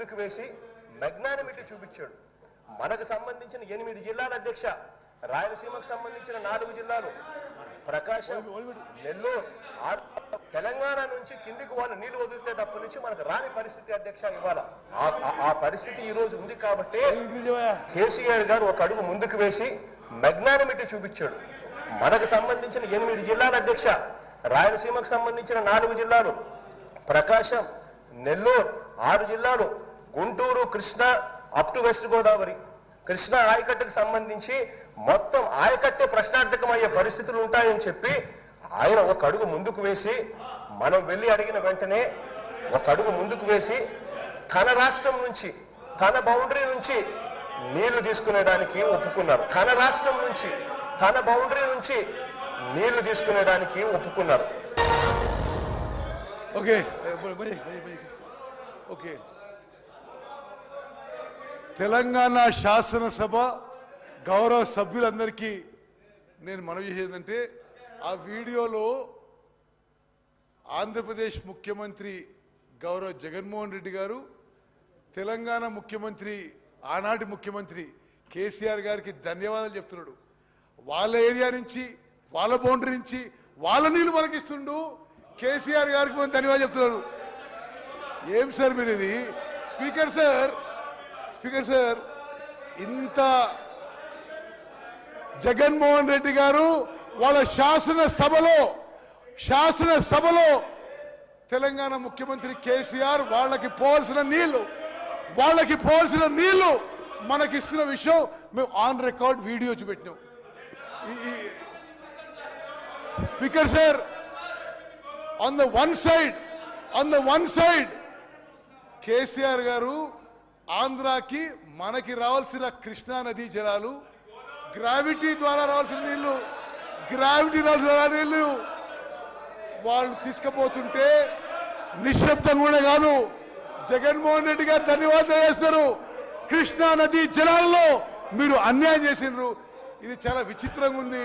ముందుకు వేసి మెగ్నానిమిటీ చూపించాడు. మనకు సంబంధించిన 8 జిల్లాల అధ్యక్ష, రాయలసీమకు సంబంధించిన 4 జిల్లాలు, ప్రకాశం, నెల్లూరు, తెలంగాణ నుంచి కిందికి వాళ్ళు నీళ్లు వదిలితేటప్పటి నుంచి మనకు రాని పరిస్థితి అధ్యక్ష ఇవాళ. ఆ పరిస్థితి ఈ రోజు ఉంది కాబట్టి కేసీఆర్ గారు ఒక అడుగు ముందుకు వేసి మెగ్నానిమిటీ చూపించాడు. మనకు సంబంధించిన 8 జిల్లాల అధ్యక్ష, రాయలసీమకు సంబంధించిన 4 జిల్లాలు, ప్రకాశం, నెల్లూరు 6 జిల్లాలు, Guntur, Krishna up to west Godavari, Krishna ఆయకట్టుకు సంబంధించి మొత్తం ఆయకట్టే ప్రశ్నార్థకమయ్యే పరిస్థితులు ఉంటాయని చెప్పి ఆయన ఒక అడుగు ముందుకు వేసి, మనం వెళ్ళి అడిగిన వెంటనే ఒక అడుగు ముందుకు వేసి తన రాష్ట్రం నుంచి, తన బౌండరీ నుంచి నీళ్లు తీసుకునేదానికి ఒప్పుకున్నారు. తన రాష్ట్రం నుంచి, తన బౌండరీ నుంచి నీళ్లు తీసుకునేదానికి ఒప్పుకున్నారు. ఓకే ఓకే, తెలంగాణ శాసనసభ గౌరవ సభ్యులందరికీ నేను మనవి చేసేదంటే, ఆ వీడియోలో ఆంధ్రప్రదేశ్ ముఖ్యమంత్రి గౌరవ జగన్మోహన్ రెడ్డి గారు తెలంగాణ ముఖ్యమంత్రి, ఆనాటి ముఖ్యమంత్రి కేసీఆర్ గారికి ధన్యవాదాలు చెప్తున్నాడు. వాళ్ళ ఏరియా నుంచి, వాళ్ళ బౌండరీ నుంచి వాళ్ళ నీళ్ళు మనకిస్తుండు. కేసీఆర్ గారికి మనం ధన్యవాదాలు చెప్తున్నాడు. ఏం సార్ మీరు ఇది? స్పీకర్ సార్, స్పీకర్ సార్, ఇంత జగన్మోహన్ రెడ్డి గారు వాళ్ళ శాసనసభలో తెలంగాణ ముఖ్యమంత్రి కేసీఆర్ వాళ్ళకి పోవాల్సిన నీళ్లు మనకిస్తున్న విషయం మేము ఆన్ రికార్డ్ వీడియో చూపెట్టినాం. Speaker sir, on the one side KCR గారు ఆంధ్రాకి మనకి రావాల్సిన కృష్ణా నదీ జలాలు, గ్రావిటీ ద్వారా రావాల్సిన నీళ్లు వాళ్ళు తీసుకుపోతుంటే నిశ్శబ్దం కూడా కాదు, జగన్మోహన్ రెడ్డి గారు ధన్యవాదాలు చేస్తారు. కృష్ణా నదీ జలాల్లో మీరు అన్యాయం చేసినారు. ఇది చాలా విచిత్రంగా ఉంది.